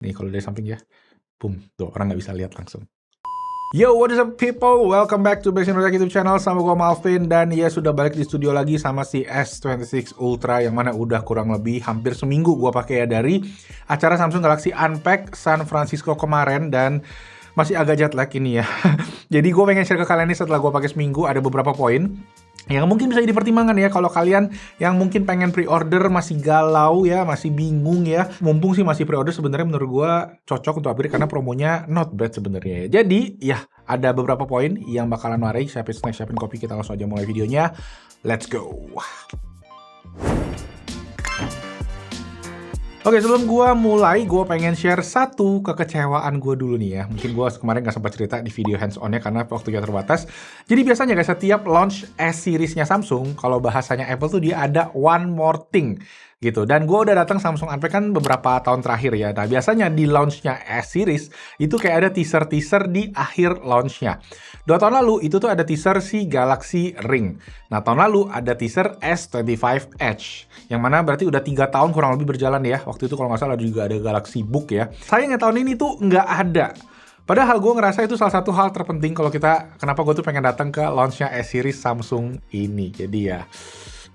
Nih kalau dari samping ya, boom, tuh orang nggak bisa lihat langsung. Yo, what is up people? Welcome back to Basic Tech YouTube channel sama gue Malvin. Dan ya sudah balik di studio lagi sama si S26 Ultra yang mana udah kurang lebih hampir seminggu gue pakai ya dari acara Samsung Galaxy Unpacked San Francisco kemarin. Dan masih agak jet lag ini ya. Jadi gue pengen share ke kalian nih setelah gue pakai seminggu ada beberapa poin yang mungkin bisa jadi pertimbangan ya kalau kalian yang mungkin pengen pre-order masih galau ya, masih bingung ya. Mumpung sih masih pre-order sebenarnya menurut gua cocok untuk upgrade karena promonya not bad sebenarnya ya. Jadi ya ada beberapa poin yang bakalan mari siapin snack, siapin kopi, kita langsung aja mulai videonya. Let's go. Oke, sebelum gua mulai, gua pengen share satu kekecewaan gue dulu nih ya. Mungkin gua kemarin nggak sempat cerita di video hands-on-nya karena waktunya terbatas. Jadi biasanya guys, setiap launch S-Series-nya Samsung, kalau bahasanya Apple tuh dia ada one more thing gitu. Dan gue udah datang Samsung Unpacked kan beberapa tahun terakhir ya. Nah, biasanya di launch-nya S-Series, itu kayak ada teaser-teaser di akhir launch-nya. 2 tahun lalu, itu tuh ada teaser si Galaxy Ring. Nah, tahun lalu ada teaser S25 Edge. Yang mana berarti udah 3 tahun kurang lebih berjalan ya. Waktu itu kalau nggak salah juga ada Galaxy Book ya. Sayangnya tahun ini tuh nggak ada. Padahal gue ngerasa itu salah satu hal terpenting kalau kenapa gue tuh pengen datang ke launch-nya S-Series Samsung ini. Jadi ya,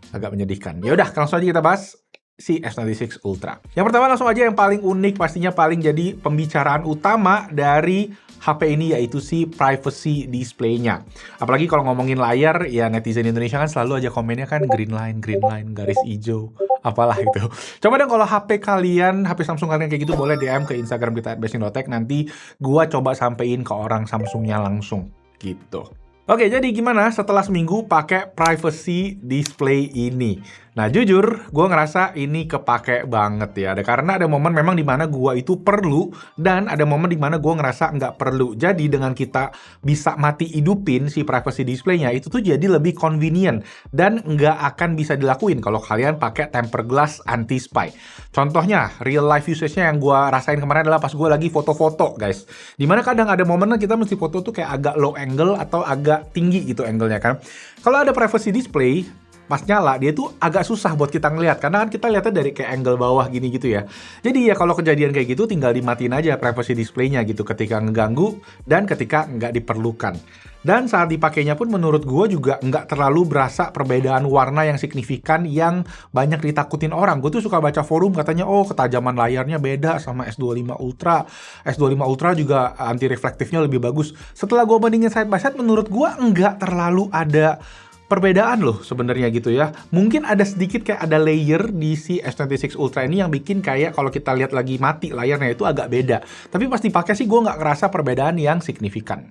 agak menyedihkan. Ya udah, langsung aja kita bahas si S26 Ultra. Yang pertama langsung aja yang paling unik, pastinya paling jadi pembicaraan utama dari HP ini yaitu si privacy display-nya. Apalagi kalau ngomongin layar, ya netizen Indonesia kan selalu aja komennya kan green line, garis hijau, apalah itu. Coba dong kalau HP kalian, HP Samsung kalian kayak gitu boleh DM ke Instagram kita @basic.tech, nanti gua coba sampein ke orang Samsungnya langsung gitu. Oke, jadi gimana setelah seminggu pakai privacy display ini? Nah, jujur, gue ngerasa ini kepake banget ya. Karena ada momen memang dimana gue itu perlu, dan ada momen dimana gue ngerasa nggak perlu. Jadi, dengan kita bisa mati hidupin si privacy display-nya, itu tuh jadi lebih convenient. Dan nggak akan bisa dilakuin kalau kalian pakai tempered glass anti-spy. Contohnya, real life usage-nya yang gue rasain kemarin adalah pas gue lagi foto-foto, guys. Dimana kadang ada momen kita mesti foto tuh kayak agak low angle atau agak tinggi gitu angle-nya kan. Kalau ada privacy display, pas nyala dia tuh agak susah buat kita ngelihat karena kan kita lihatnya dari kayak angle bawah gini gitu ya. Jadi ya kalau kejadian kayak gitu tinggal dimatiin aja privacy display-nya gitu ketika ngeganggu dan ketika nggak diperlukan. Dan saat dipakainya pun menurut gue juga nggak terlalu berasa perbedaan warna yang signifikan yang banyak ditakutin orang. Gue tuh suka baca forum katanya, oh ketajaman layarnya beda sama S25 Ultra. S25 Ultra juga anti reflektifnya lebih bagus. Setelah gue bandingin side by side, menurut gue nggak terlalu ada perbedaan loh sebenarnya gitu ya. Mungkin ada sedikit kayak ada layer di si S26 Ultra ini yang bikin kayak kalau kita lihat lagi mati layarnya itu agak beda. Tapi pas dipakai sih gue nggak ngerasa perbedaan yang signifikan.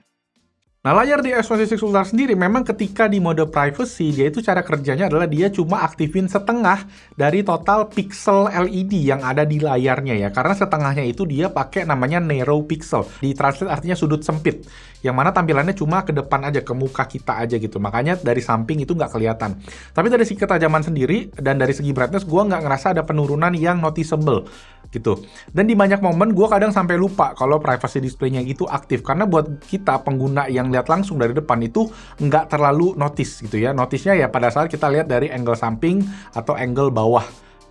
Nah, layar di S26 Ultra sendiri memang ketika di mode privacy, dia itu cara kerjanya adalah dia cuma aktifin setengah dari total pixel LED yang ada di layarnya ya. Karena setengahnya itu dia pakai namanya narrow pixel. Ditranslate artinya sudut sempit. Yang mana tampilannya cuma ke depan aja, ke muka kita aja gitu. Makanya dari samping itu nggak kelihatan. Tapi dari segi ketajaman sendiri dan dari segi brightness, gue nggak ngerasa ada penurunan yang noticeable gitu. Dan di banyak momen gue kadang sampai lupa kalau privacy display-nya itu aktif. Karena buat kita pengguna yang lihat langsung dari depan itu nggak terlalu notice gitu ya. Notice-nya ya pada saat kita lihat dari angle samping atau angle bawah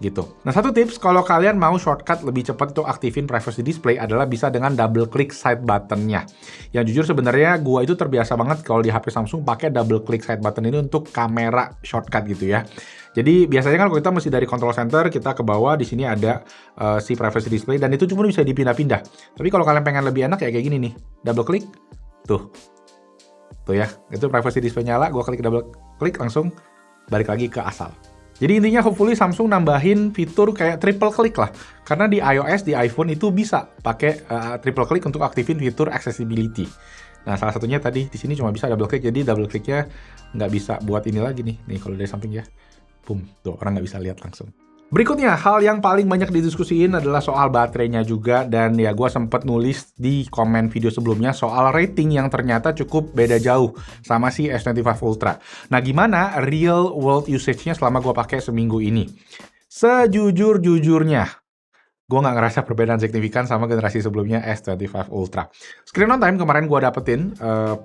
gitu. Nah, satu tips kalau kalian mau shortcut lebih cepat untuk aktifin privacy display adalah bisa dengan double click side button-nya. Yang jujur sebenarnya gua itu terbiasa banget kalau di HP Samsung pakai double click side button ini untuk kamera shortcut gitu ya. Jadi biasanya kan kalau kita mesti dari control center kita ke bawah, di sini ada si privacy display dan itu cuma bisa dipindah-pindah. Tapi kalau kalian pengen lebih enak ya kayak gini nih. Double click. Tuh ya, itu privacy display nyala, gua klik double klik langsung balik lagi ke asal. Jadi intinya hopefully Samsung nambahin fitur kayak triple click lah. Karena di iOS, di iPhone itu bisa pakai triple click untuk aktifin fitur accessibility. Nah, salah satunya tadi di sini cuma bisa double click, jadi double clicknya nggak bisa buat ini lagi nih. Nih kalau dari samping ya, boom, tuh orang nggak bisa lihat langsung. Berikutnya, hal yang paling banyak didiskusiin adalah soal baterainya juga. Dan ya gue sempet nulis di komen video sebelumnya soal rating yang ternyata cukup beda jauh sama si S25 Ultra. Nah, gimana real world usage-nya selama gue pakai seminggu ini? Sejujur-jujurnya, gue nggak ngerasa perbedaan signifikan sama generasi sebelumnya S25 Ultra. Screen on time kemarin gue dapetin,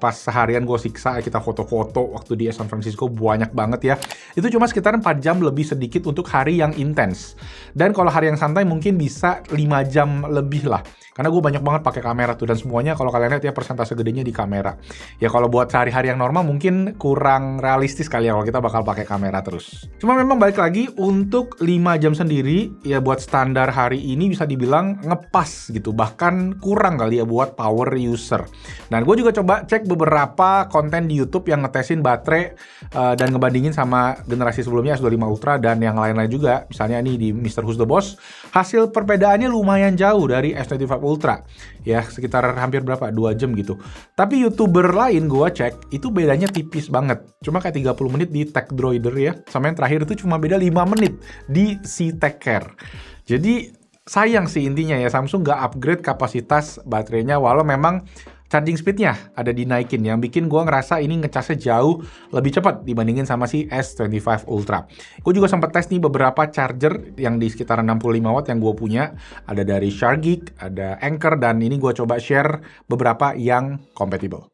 pas seharian gue siksa, kita foto-foto waktu di San Francisco banyak banget ya. Itu cuma sekitar 4 jam lebih sedikit untuk hari yang intens. Dan kalau hari yang santai mungkin bisa 5 jam lebih lah. Karena gue banyak banget pakai kamera tuh, dan semuanya kalau kalian lihat ya persentase gedenya di kamera. Ya kalau buat sehari-hari yang normal mungkin kurang realistis kali ya kalau kita bakal pakai kamera terus. Cuma memang balik lagi untuk 5 jam sendiri ya buat standar hari ini bisa dibilang ngepas gitu, bahkan kurang kali ya buat power user. Dan gue juga coba cek beberapa konten di YouTube yang ngetesin baterai dan ngebandingin sama generasi sebelumnya S25 Ultra dan yang lain-lain juga. Misalnya nih di Mr. Who's the Boss, hasil perbedaannya lumayan jauh dari S25 Ultra. Ya, sekitar hampir berapa? 2 jam gitu. Tapi YouTuber lain gue cek, itu bedanya tipis banget. Cuma kayak 30 menit di Tech Droider ya. Sama yang terakhir itu cuma beda 5 menit di si Tech Care. Jadi, sayang sih intinya ya, Samsung nggak upgrade kapasitas baterainya, walau memang charging speed-nya ada dinaikin, yang bikin gue ngerasa ini ngecasnya jauh lebih cepat dibandingin sama si S25 Ultra. Gue juga sempat tes nih beberapa charger yang di sekitar 65 watt yang gue punya. Ada dari Shargeek, ada Anker, dan ini gue coba share beberapa yang compatible.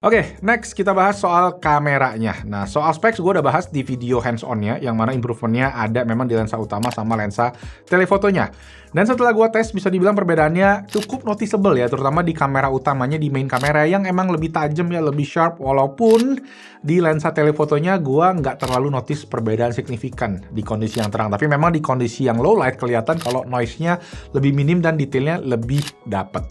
Oke, next kita bahas soal kameranya. Nah, soal specs gue udah bahas di video hands-on-nya, yang mana improvementnya ada memang di lensa utama sama lensa telefotonya. Dan setelah gue tes, bisa dibilang perbedaannya cukup noticeable ya, terutama di kamera utamanya, di main kamera yang emang lebih tajam ya, lebih sharp, walaupun di lensa telefotonya gue nggak terlalu notice perbedaan signifikan di kondisi yang terang. Tapi memang di kondisi yang low light kelihatan kalau noise-nya lebih minim dan detailnya lebih dapet.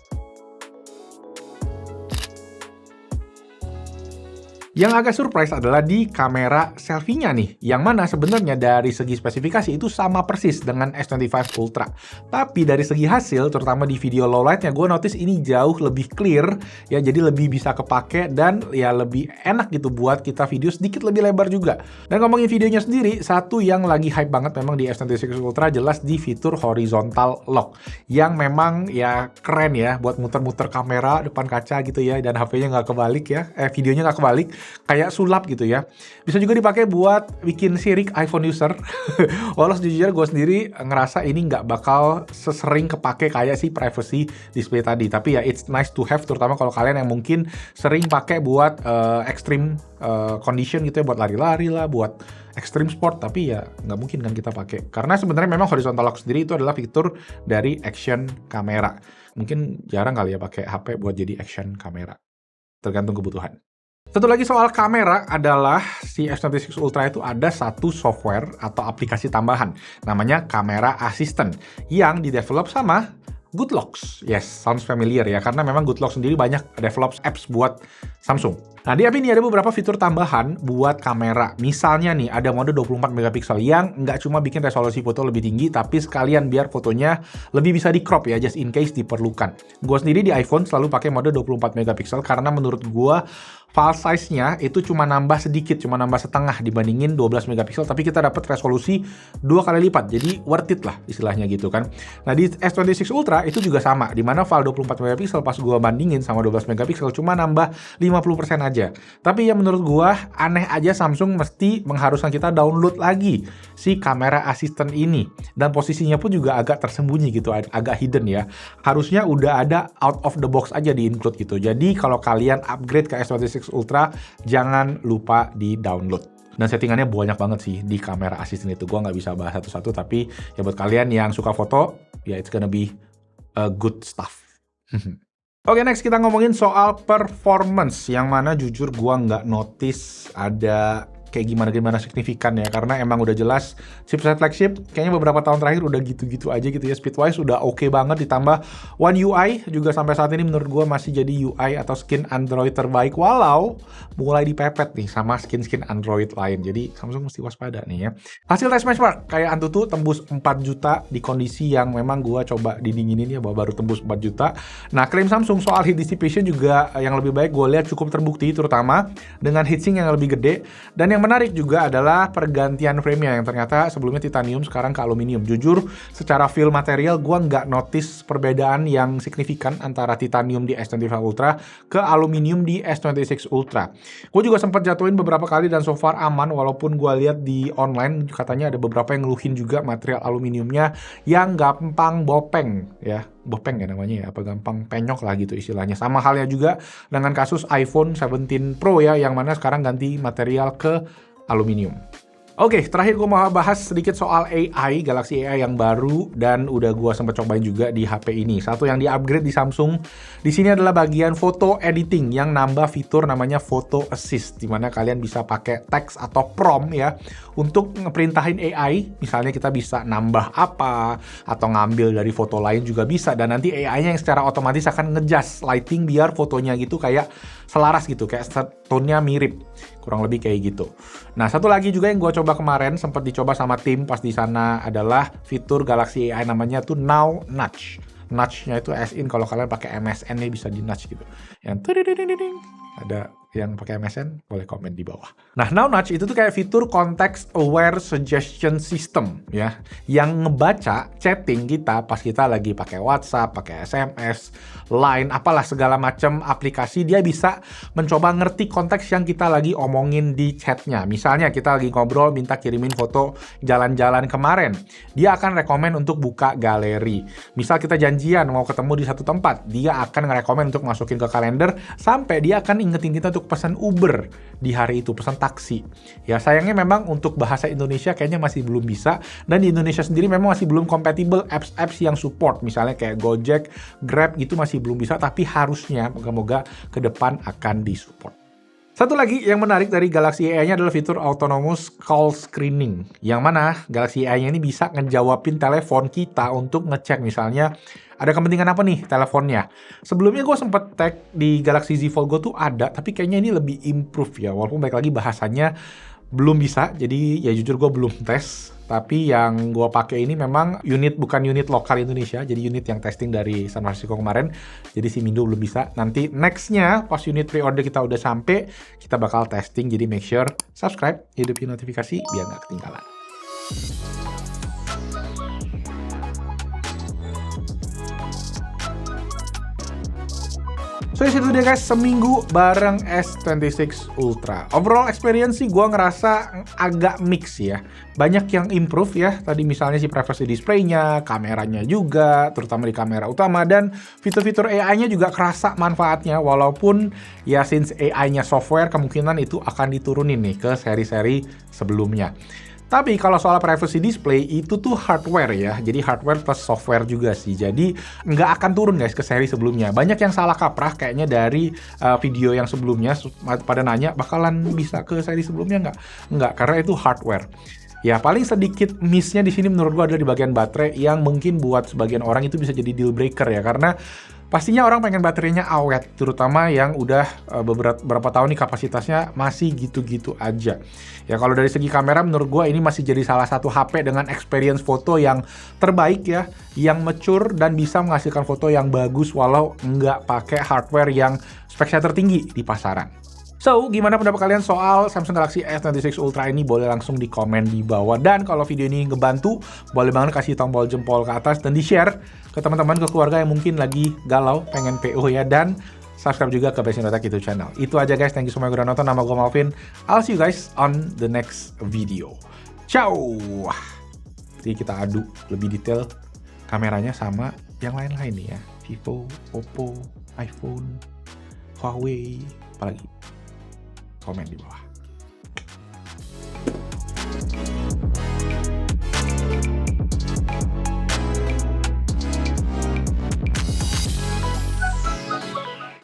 Yang agak surprise adalah di kamera selfie-nya nih, yang mana sebenarnya dari segi spesifikasi itu sama persis dengan S25 Ultra. Tapi dari segi hasil, terutama di video low light-nya, gue notice ini jauh lebih clear, ya, jadi lebih bisa kepake dan ya lebih enak gitu buat kita video sedikit lebih lebar juga. Dan ngomongin videonya sendiri, satu yang lagi hype banget memang di S26 Ultra jelas di fitur horizontal lock, yang memang ya keren ya buat muter-muter kamera depan kaca gitu ya, dan HP-nya nggak kebalik ya, videonya nggak kebalik, kayak sulap gitu ya. Bisa juga dipakai buat bikin sirik iPhone user. Walau sejujurnya gue sendiri ngerasa ini nggak bakal sesering kepake kayak si privacy display tadi. Tapi ya it's nice to have, terutama kalau kalian yang mungkin sering pakai buat extreme condition gitu ya, buat lari-lari lah, buat extreme sport. Tapi ya nggak mungkin kan kita pakai, karena sebenarnya memang horizontal lock sendiri itu adalah fitur dari action kamera. Mungkin jarang kali ya pakai HP buat jadi action kamera, tergantung kebutuhan. Satu lagi soal kamera adalah si S26 Ultra itu ada satu software atau aplikasi tambahan, namanya Camera Assistant, yang didevelop sama Goodlocks. Yes, sounds familiar ya, karena memang Goodlocks sendiri banyak develop apps buat Samsung. Nah, di app ini ada beberapa fitur tambahan buat kamera. Misalnya nih, ada mode 24 megapiksel yang nggak cuma bikin resolusi foto lebih tinggi, tapi sekalian biar fotonya lebih bisa di crop ya, just in case diperlukan. Gue sendiri di iPhone selalu pakai mode 24 megapiksel karena menurut gue file size-nya itu cuma nambah sedikit, cuma nambah setengah dibandingin 12 megapiksel, tapi kita dapat resolusi 2 kali lipat, jadi worth it lah istilahnya gitu kan. Nah, di S26 Ultra itu juga sama, dimana file 24 megapiksel pas gua bandingin sama 12 megapiksel cuma nambah 50% aja. Tapi ya menurut gua aneh aja Samsung mesti mengharuskan kita download lagi si kamera assistant ini, dan posisinya pun juga agak tersembunyi gitu, agak hidden ya. Harusnya udah ada out of the box aja di include gitu. Jadi kalau kalian upgrade ke S26 Ultra, jangan lupa di-download. Dan settingannya banyak banget sih di kamera assistant itu. Gua nggak bisa bahas satu-satu, tapi ya buat kalian yang suka foto, ya it's gonna be a good stuff. Oke, next kita ngomongin soal performance, yang mana jujur gua nggak notice ada kayak gimana signifikan ya, karena emang udah jelas chipset flagship kayaknya beberapa tahun terakhir udah gitu-gitu aja gitu ya. Speedwise udah oke banget, ditambah One UI juga sampai saat ini menurut gue masih jadi UI atau skin Android terbaik, walau mulai dipepet nih sama skin Android lain. Jadi Samsung mesti waspada nih ya. Hasil tes benchmark kayak Antutu tembus 4 juta di kondisi yang memang gue coba didinginin ya, baru tembus 4 juta. Nah, klaim Samsung soal heat dissipation juga yang lebih baik gue lihat cukup terbukti, terutama dengan heatsink yang lebih gede. Dan yang yang menarik juga adalah pergantian frame-nya yang ternyata sebelumnya titanium sekarang ke aluminium. Jujur, secara feel material gue nggak notice perbedaan yang signifikan antara titanium di S25 Ultra ke aluminium di S26 Ultra. Gue juga sempat jatuhin beberapa kali dan so far aman, walaupun gue lihat di online katanya ada beberapa yang ngeluhin juga material aluminiumnya yang gampang bopeng ya. Bopeng ya namanya ya, apa gampang penyok lah gitu istilahnya. Sama halnya juga dengan kasus iPhone 17 Pro ya, yang mana sekarang ganti material ke aluminium. Oke, terakhir gue mau bahas sedikit soal AI, Galaxy AI yang baru dan udah gue sempat cobain juga di HP ini. Satu yang di-upgrade di Samsung, di sini adalah bagian photo editing yang nambah fitur namanya Photo Assist, di mana kalian bisa pakai teks atau prompt ya untuk ngeperintahin AI. Misalnya kita bisa nambah apa atau ngambil dari foto lain juga bisa, dan nanti AI-nya yang secara otomatis akan ngejust lighting biar fotonya gitu kayak selaras gitu, kayak tone-nya mirip, kurang lebih kayak gitu. Nah, satu lagi juga yang gue coba kemarin, sempat dicoba sama tim pas di sana, adalah fitur Galaxy AI namanya tuh Now Nudge. Nudge-nya itu as in kalau kalian pakai MSN nih bisa di nudge gitu. Yang tididididing. Ada yang pakai MSN boleh komen di bawah. Nah, Now Nudge itu tuh kayak fitur context aware suggestion system ya, yang ngebaca chatting kita pas kita lagi pakai WhatsApp, pakai SMS, Line, apalah segala macam aplikasi, dia bisa mencoba ngerti konteks yang kita lagi omongin di chatnya. Misalnya kita lagi ngobrol minta kirimin foto jalan-jalan kemarin, dia akan rekomen untuk buka galeri. Misal kita janjian mau ketemu di satu tempat, dia akan ngerekomen untuk masukin ke kalender, sampai dia akan ingetin kita untuk pesan Uber di hari itu, pesan taksi. Ya sayangnya memang untuk bahasa Indonesia kayaknya masih belum bisa, dan di Indonesia sendiri memang masih belum compatible apps-apps yang support, misalnya kayak Gojek, Grab gitu masih belum bisa, tapi harusnya moga-moga ke depan akan disupport. Satu lagi yang menarik dari Galaxy AI-nya adalah fitur autonomous call screening, yang mana Galaxy AI-nya ini bisa ngejawabin telepon kita untuk ngecek misalnya ada kepentingan apa nih teleponnya. Sebelumnya gue sempet tag di Galaxy Z Fold Go tuh ada, tapi kayaknya ini lebih improve ya, walaupun balik lagi bahasanya belum bisa, jadi ya jujur gue belum tes. Tapi yang gue pakai ini memang bukan unit lokal Indonesia, jadi unit yang testing dari San Francisco kemarin. Jadi si Mindo belum bisa. Nanti nextnya pas unit pre-order kita udah sampai, kita bakal testing. Jadi make sure subscribe, hidupin notifikasi biar nggak ketinggalan. So itu dia guys, seminggu bareng S26 Ultra. Overall experience sih gue ngerasa agak mix ya. Banyak yang improve ya. Tadi misalnya si privacy display-nya, kameranya juga, terutama di kamera utama, dan fitur-fitur AI-nya juga kerasa manfaatnya. Walaupun ya since AI-nya software, kemungkinan itu akan diturunin nih ke seri-seri sebelumnya. Tapi kalau soal privacy display itu tuh hardware ya, jadi hardware plus software juga sih. Jadi nggak akan turun guys ke seri sebelumnya. Banyak yang salah kaprah kayaknya dari video yang sebelumnya, pada nanya bakalan bisa ke seri sebelumnya nggak? Nggak, karena itu hardware. Ya paling sedikit miss-nya di sini menurut gua adalah di bagian baterai, yang mungkin buat sebagian orang itu bisa jadi deal breaker ya, karena pastinya orang pengen baterainya awet, terutama yang udah beberapa tahun nih kapasitasnya masih gitu-gitu aja. Ya kalau dari segi kamera menurut gue ini masih jadi salah satu HP dengan experience foto yang terbaik ya, yang mature dan bisa menghasilkan foto yang bagus walau nggak pakai hardware yang speknya tertinggi di pasaran. So, gimana pendapat kalian soal Samsung Galaxy S26 Ultra ini? Boleh langsung di komen di bawah. Dan kalau video ini ngebantu, boleh banget kasih tombol jempol ke atas dan di-share ke teman-teman, ke keluarga yang mungkin lagi galau, pengen PO ya. Dan subscribe juga ke Best in Tech YouTube channel. Itu aja guys, thank you so much udah nonton. Nama gue Malvin. I'll see you guys on the next video. Ciao! Jadi kita adu lebih detail kameranya sama yang lain-lain nih ya. Vivo, Oppo, iPhone, Huawei, apalagi? Komen di bawah.